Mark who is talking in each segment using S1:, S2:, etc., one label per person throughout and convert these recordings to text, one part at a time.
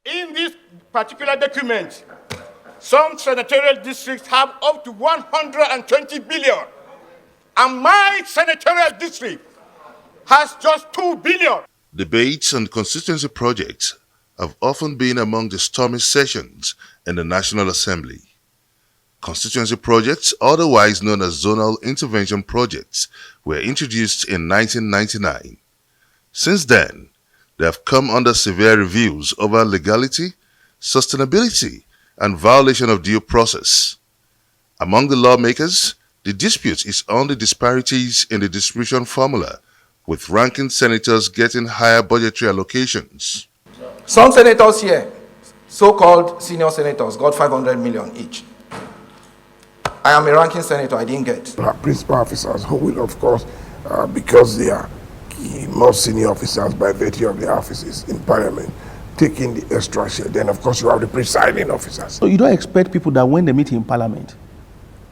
S1: In this particular document, some senatorial districts have up to 120 billion, and my senatorial district has just 2 billion.
S2: Debates on constituency projects have often been among the stormy sessions in the National Assembly. Constituency projects, otherwise known as zonal intervention projects, were introduced in 1999. Since then, they have come under severe reviews over legality, sustainability, and violation of due process. Among the lawmakers, the dispute is on the disparities in the distribution formula, with ranking senators getting higher budgetary allocations.
S3: Some senators here, so-called senior senators, got 500 million each. I am a ranking senator, I didn't get.
S4: Our principal officers who will, of course, because they are most senior officers by virtue of their offices in Parliament, taking the extra share. Then, of course, you have the presiding officers.
S5: So you don't expect people that when they meet in Parliament,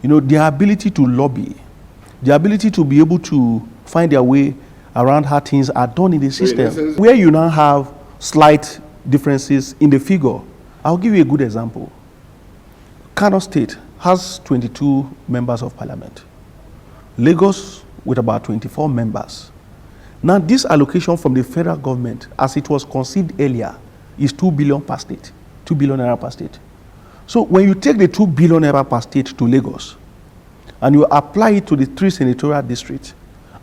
S5: their ability to lobby, the ability to be able to find their way around how things are done in the system, where you now have slight differences in the figure. I'll give you a good example. Kano State has 22 members of Parliament. Lagos with about 24 members. Now, this allocation from the federal government, as it was conceived earlier, is 2 billion per state, 2 billion naira per state. So when you take the 2 billion naira per state to Lagos, and you apply it to the 3 senatorial districts,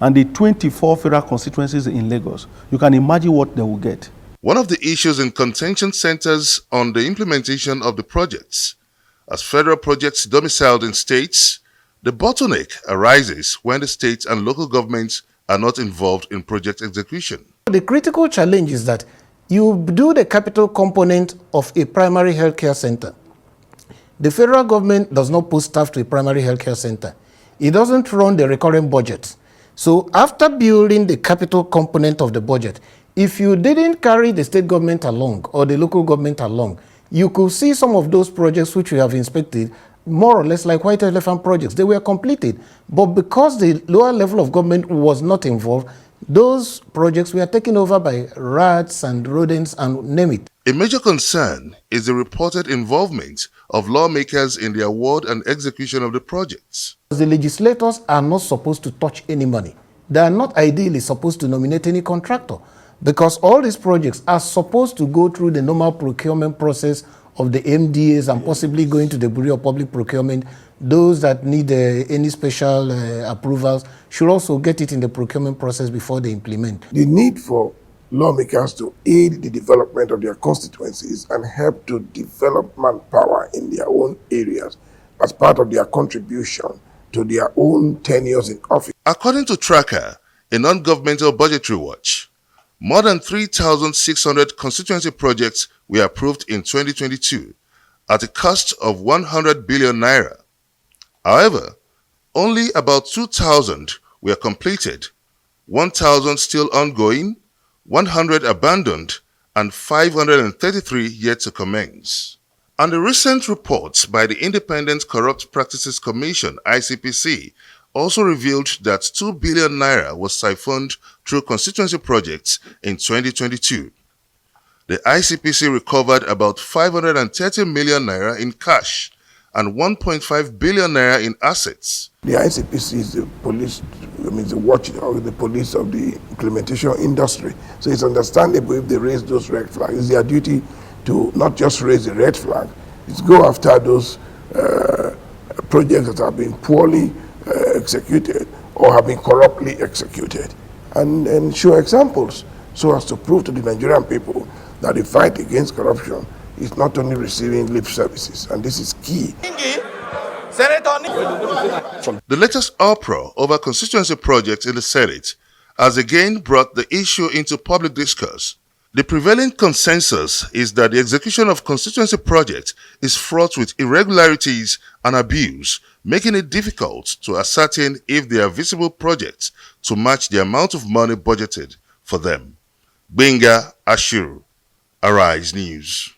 S5: and the 24 federal constituencies in Lagos, you can imagine what they will get.
S2: One of the issues in contention centers on the implementation of the projects. As federal projects domiciled in states, the bottleneck arises when the states and local governments are not involved in project execution.
S6: The critical challenge is that you do the capital component of a primary healthcare center. The federal government does not put staff to a primary healthcare center. It doesn't run the recurring budget. So after building the capital component of the budget, if you didn't carry the state government along or the local government along, you could see some of those projects which we have inspected more or less like white elephant projects. They were completed, but because the lower level of government was not involved, those projects were taken over by rats and rodents and name it.
S2: A major concern is the reported involvement of lawmakers in the award and execution of the projects.
S6: The legislators are not supposed to touch any money. They are not ideally supposed to nominate any contractor, because all these projects are supposed to go through the normal procurement process of the MDAs and possibly going to the Bureau of Public Procurement. Those that need any special approvals should also get it in the procurement process before they implement.
S4: The need for lawmakers to aid the development of their constituencies and help to develop manpower in their own areas as part of their contribution to their own tenures in office.
S2: According to Tracker, a non-governmental budgetary watch, more than 3,600 constituency projects were approved in 2022 at a cost of 100 billion naira. However, only about 2,000 were completed, 1,000 still ongoing, 100 abandoned, and 533 yet to commence. And the recent reports by the Independent Corrupt Practices Commission, ICPC, also revealed that 2 billion naira was siphoned through constituency projects in 2022. The ICPC recovered about 530 million naira in cash and 1.5 billion naira in assets.
S4: The ICPC is the police, the watchdog, the police of the implementation industry. So it's understandable if they raise those red flags. It's their duty to not just raise the red flag, it's go after those projects that have been poorly executed or have been corruptly executed, and show examples so as to prove to the Nigerian people that the fight against corruption is not only receiving lip services, and this is key.
S2: The latest uproar over constituency projects in the Senate has again brought the issue into public discourse. The prevailing consensus is that the execution of constituency projects is fraught with irregularities and abuse, making it difficult to ascertain if they are visible projects to match the amount of money budgeted for them. Benga Ashuru, Arise News.